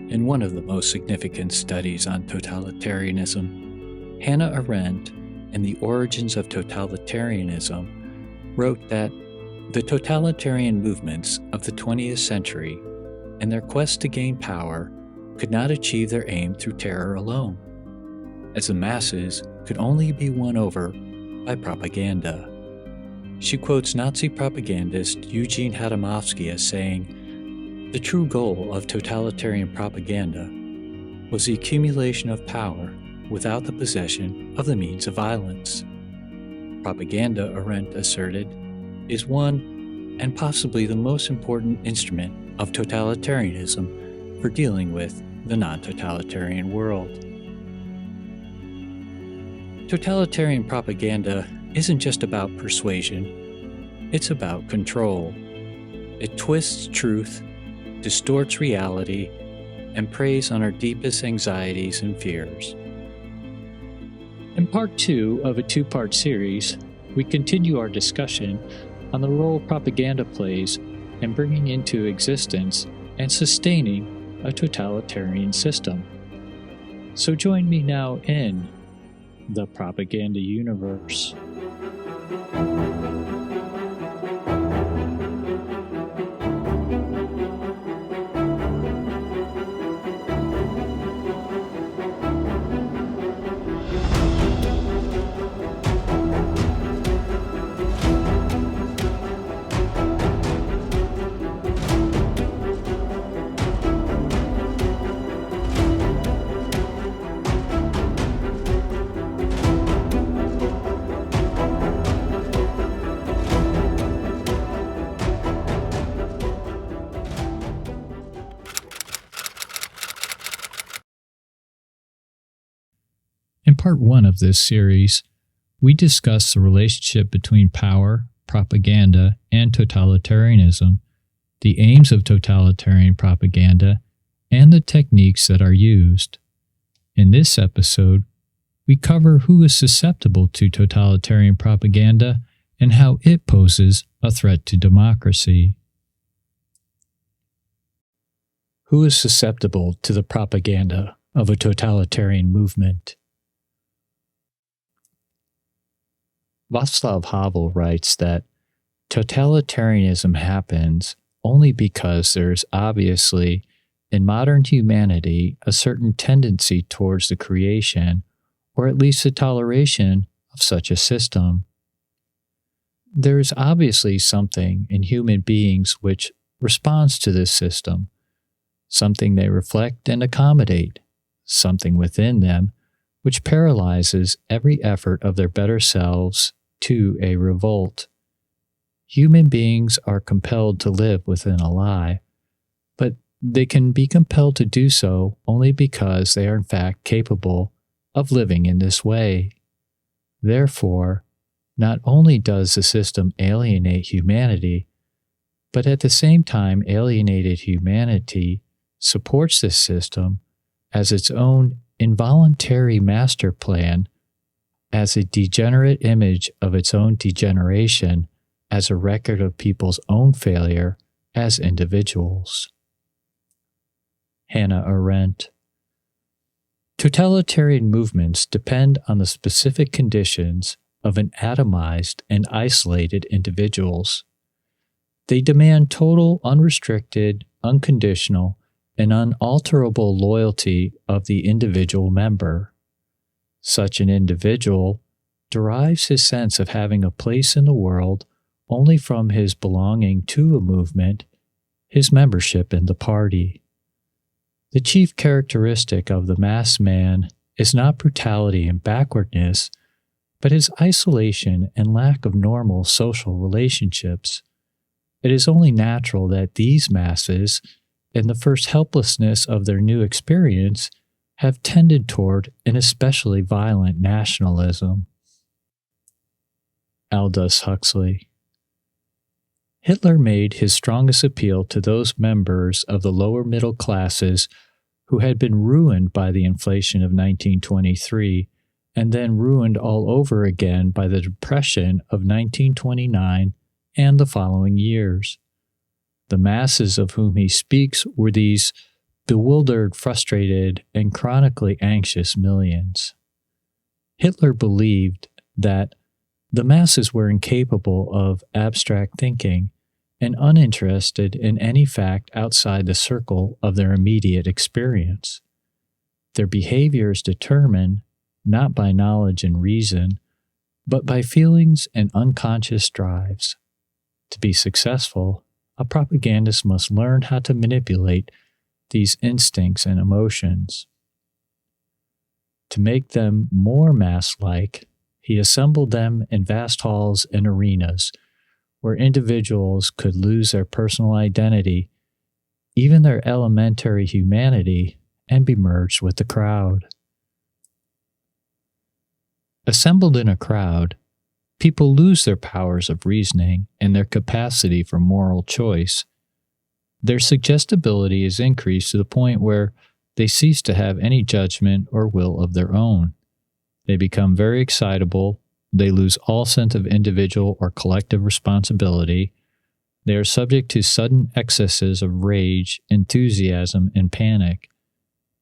In one of the most significant studies on totalitarianism, Hannah Arendt, in The Origins of Totalitarianism, wrote that the totalitarian movements of the 20th century, in their quest to gain power, could not achieve their aim through terror alone, as the masses could only be won over by propaganda. She quotes Nazi propagandist Eugene Hadamovsky as saying, "The true goal of totalitarian propaganda was the accumulation of power without the possession of the means of violence." Propaganda, Arendt asserted, is one and possibly the most important instrument of totalitarianism for dealing with the non-totalitarian world. Totalitarian propaganda isn't just about persuasion, it's about control. It twists truth, distorts reality, and preys on our deepest anxieties and fears. In part 2 of a 2-part series, we continue our discussion on the role propaganda plays in bringing into existence and sustaining a totalitarian system. So join me now in the propaganda universe. In part 1 of this series, we discussed the relationship between power, propaganda, and totalitarianism, the aims of totalitarian propaganda, and the techniques that are used. In this episode, we cover who is susceptible to totalitarian propaganda and how it poses a threat to democracy. Who is susceptible to the propaganda of a totalitarian movement? Vaclav Havel writes that totalitarianism happens only because there is obviously, in modern humanity, a certain tendency towards the creation, or at least the toleration, of such a system. There is obviously something in human beings which responds to this system, something they reflect and accommodate, something within them which paralyzes every effort of their better selves to a revolt. Human beings are compelled to live within a lie, but they can be compelled to do so only because they are in fact capable of living in this way. Therefore, not only does the system alienate humanity, but at the same time alienated humanity supports this system as its own involuntary master plan, as a degenerate image of its own degeneration, as a record of people's own failure as individuals. Hannah Arendt. Totalitarian movements depend on the specific conditions of an atomized and isolated individuals. They demand total, unrestricted, unconditional, and unalterable loyalty of the individual member. Such an individual derives his sense of having a place in the world only from his belonging to a movement, his membership in the party. The chief characteristic of the mass man is not brutality and backwardness, but his isolation and lack of normal social relationships. It is only natural that these masses, in the first helplessness of their new experience, have tended toward an especially violent nationalism. Aldous Huxley. Hitler made his strongest appeal to those members of the lower middle classes who had been ruined by the inflation of 1923 and then ruined all over again by the Depression of 1929 and the following years. The masses of whom he speaks were these bewildered, frustrated, and chronically anxious millions. Hitler believed that the masses were incapable of abstract thinking and uninterested in any fact outside the circle of their immediate experience. Their behavior is determined not by knowledge and reason, but by feelings and unconscious drives. To be successful, a propagandist must learn how to manipulate these instincts and emotions. To make them more mass-like, he assembled them in vast halls and arenas where individuals could lose their personal identity, even their elementary humanity, and be merged with the crowd. Assembled in a crowd, people lose their powers of reasoning and their capacity for moral choice. Their suggestibility is increased to the point where they cease to have any judgment or will of their own. They become very excitable. They lose all sense of individual or collective responsibility. They are subject to sudden excesses of rage, enthusiasm, and panic.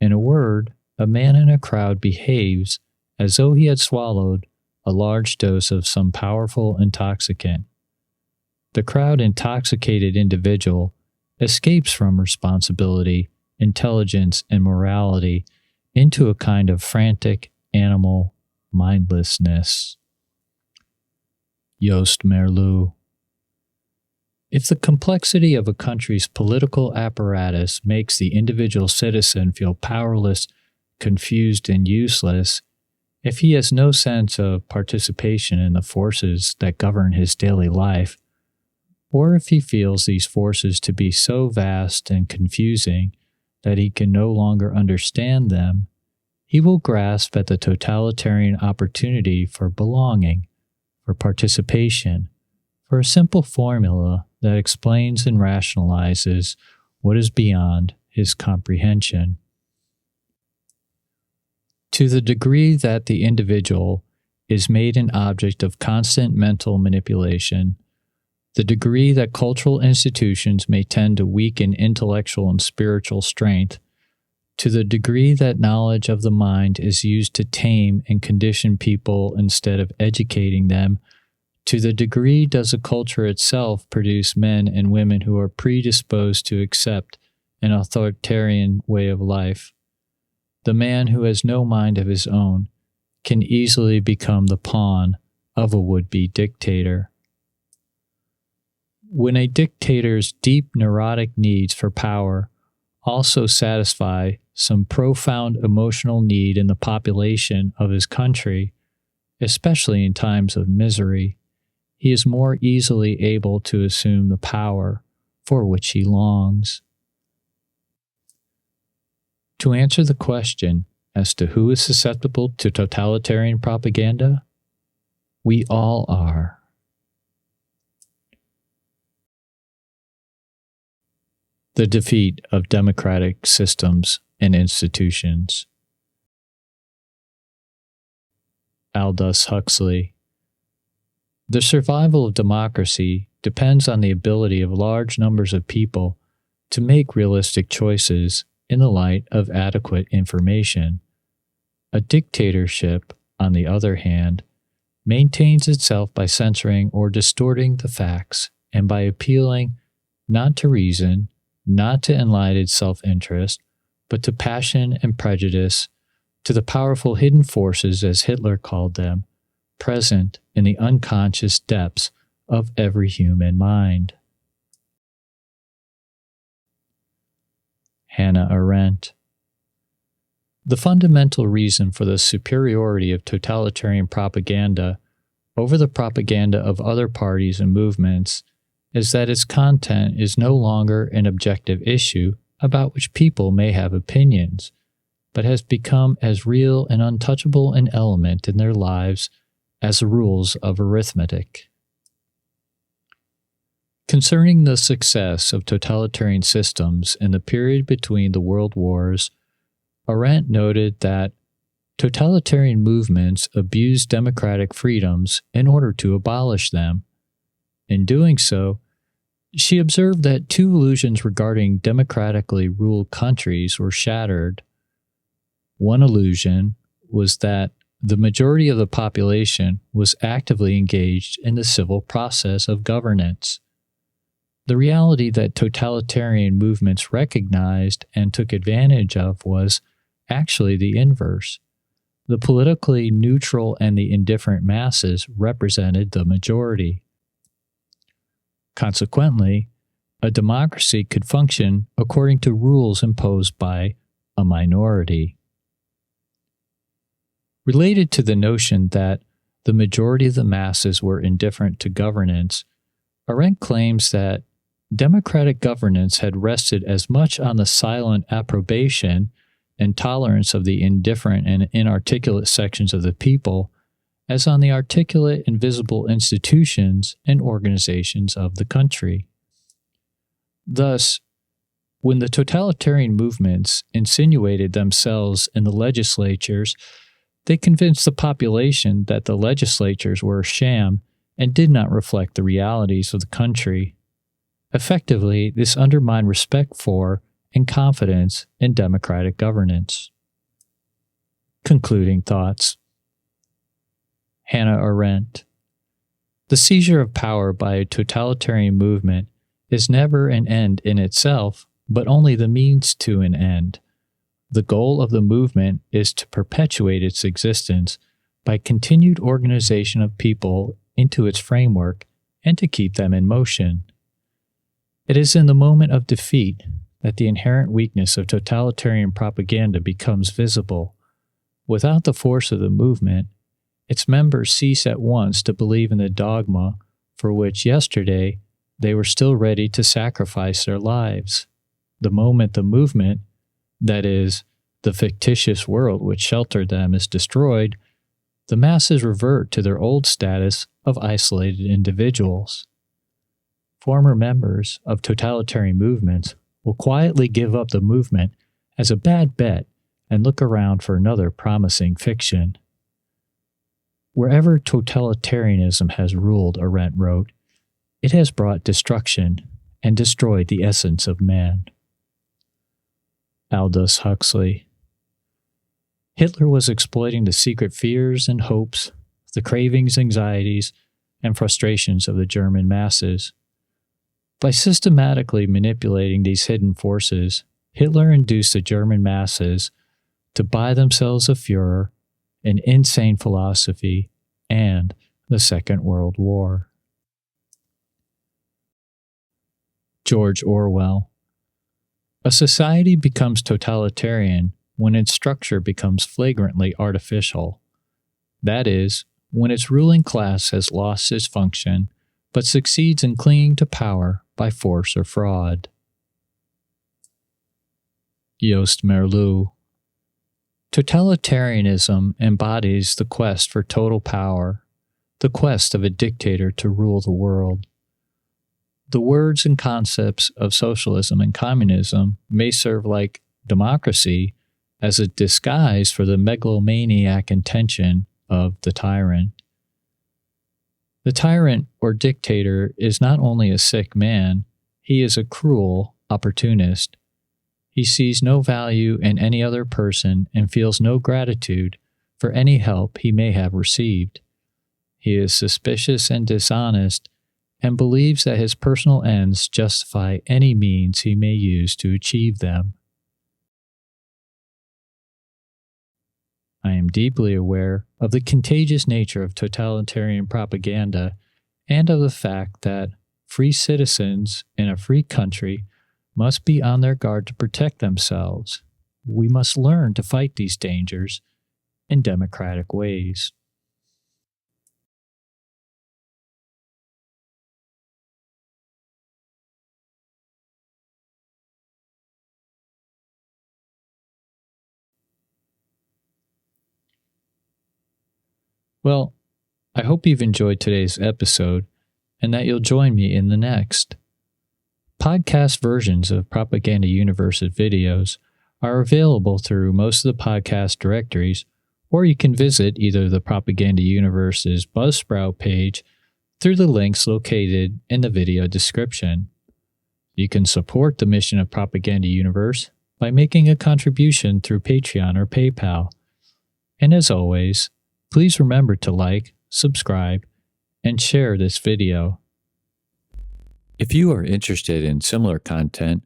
In a word, a man in a crowd behaves as though he had swallowed a large dose of some powerful intoxicant. The crowd-intoxicated individual escapes from responsibility, intelligence, and morality into a kind of frantic animal mindlessness. Joost Meerloo. If the complexity of a country's political apparatus makes the individual citizen feel powerless, confused, and useless, if he has no sense of participation in the forces that govern his daily life, or if he feels these forces to be so vast and confusing that he can no longer understand them, he will grasp at the totalitarian opportunity for belonging, for participation, for a simple formula that explains and rationalizes what is beyond his comprehension. To the degree that the individual is made an object of constant mental manipulation, the degree that cultural institutions may tend to weaken intellectual and spiritual strength, to the degree that knowledge of the mind is used to tame and condition people instead of educating them, to the degree does a culture itself produce men and women who are predisposed to accept an authoritarian way of life. The man who has no mind of his own can easily become the pawn of a would-be dictator. When a dictator's deep neurotic needs for power also satisfy some profound emotional need in the population of his country, especially in times of misery, he is more easily able to assume the power for which he longs. To answer the question as to who is susceptible to totalitarian propaganda, we all are. The defeat of democratic systems and institutions. Aldous Huxley. The survival of democracy depends on the ability of large numbers of people to make realistic choices in the light of adequate information. A dictatorship, on the other hand, maintains itself by censoring or distorting the facts and by appealing not to reason, not to enlightened self-interest, but to passion and prejudice, to the powerful hidden forces, as Hitler called them, present in the unconscious depths of every human mind. Hannah Arendt. The fundamental reason for the superiority of totalitarian propaganda over the propaganda of other parties and movements is that its content is no longer an objective issue about which people may have opinions, but has become as real and untouchable an element in their lives as the rules of arithmetic. Concerning the success of totalitarian systems in the period between the world wars, Arendt noted that totalitarian movements abused democratic freedoms in order to abolish them. In doing so, She observed that two illusions regarding democratically ruled countries were shattered. One illusion was that the majority of the population was actively engaged in the civil process of governance. The reality that totalitarian movements recognized and took advantage of was actually the inverse. The politically neutral and the indifferent masses represented the majority. Consequently, a democracy could function according to rules imposed by a minority. Related to the notion that the majority of the masses were indifferent to governance, Arendt claims that democratic governance had rested as much on the silent approbation and tolerance of the indifferent and inarticulate sections of the people as on the articulate and visible institutions and organizations of the country. Thus, when the totalitarian movements insinuated themselves in the legislatures, they convinced the population that the legislatures were a sham and did not reflect the realities of the country. Effectively, this undermined respect for and confidence in democratic governance. Concluding thoughts. Hannah Arendt. The seizure of power by a totalitarian movement is never an end in itself, but only the means to an end. The goal of the movement is to perpetuate its existence by continued organization of people into its framework and to keep them in motion. It is in the moment of defeat that the inherent weakness of totalitarian propaganda becomes visible. Without the force of the movement, its members cease at once to believe in the dogma for which yesterday they were still ready to sacrifice their lives. The moment the movement, that is, the fictitious world which sheltered them, is destroyed, the masses revert to their old status of isolated individuals. Former members of totalitarian movements will quietly give up the movement as a bad bet and look around for another promising fiction. Wherever totalitarianism has ruled, Arendt wrote, it has brought destruction and destroyed the essence of man. Aldous Huxley. Hitler was exploiting the secret fears and hopes, the cravings, anxieties, and frustrations of the German masses. By systematically manipulating these hidden forces, Hitler induced the German masses to buy themselves a Führer, an insane philosophy, and the Second World War. George Orwell. A society becomes totalitarian when its structure becomes flagrantly artificial. That is, when its ruling class has lost its function but succeeds in clinging to power by force or fraud. Joost Meerloo. Totalitarianism embodies the quest for total power, the quest of a dictator to rule the world. The words and concepts of socialism and communism may serve like democracy as a disguise for the megalomaniac intention of the tyrant. The tyrant or dictator is not only a sick man, he is a cruel opportunist. He sees no value in any other person and feels no gratitude for any help he may have received. He is suspicious and dishonest and believes that his personal ends justify any means he may use to achieve them. I am deeply aware of the contagious nature of totalitarian propaganda and of the fact that free citizens in a free country must be on their guard to protect themselves. We must learn to fight these dangers in democratic ways. Well, I hope you've enjoyed today's episode and that you'll join me in the next. Podcast versions of Propaganda Universe's videos are available through most of the podcast directories, or you can visit either the Propaganda Universe's Buzzsprout page through the links located in the video description. You can support the mission of Propaganda Universe by making a contribution through Patreon or PayPal. And as always, please remember to like, subscribe, and share this video. If you are interested in similar content,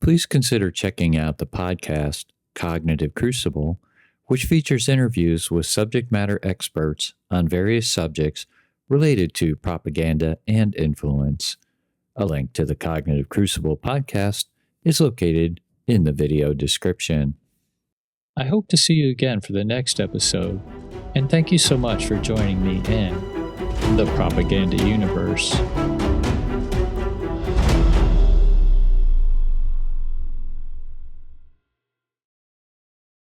please consider checking out the podcast Cognitive Crucible, which features interviews with subject matter experts on various subjects related to propaganda and influence. A link to the Cognitive Crucible podcast is located in the video description. I hope to see you again for the next episode, and thank you so much for joining me in the Propaganda Universe.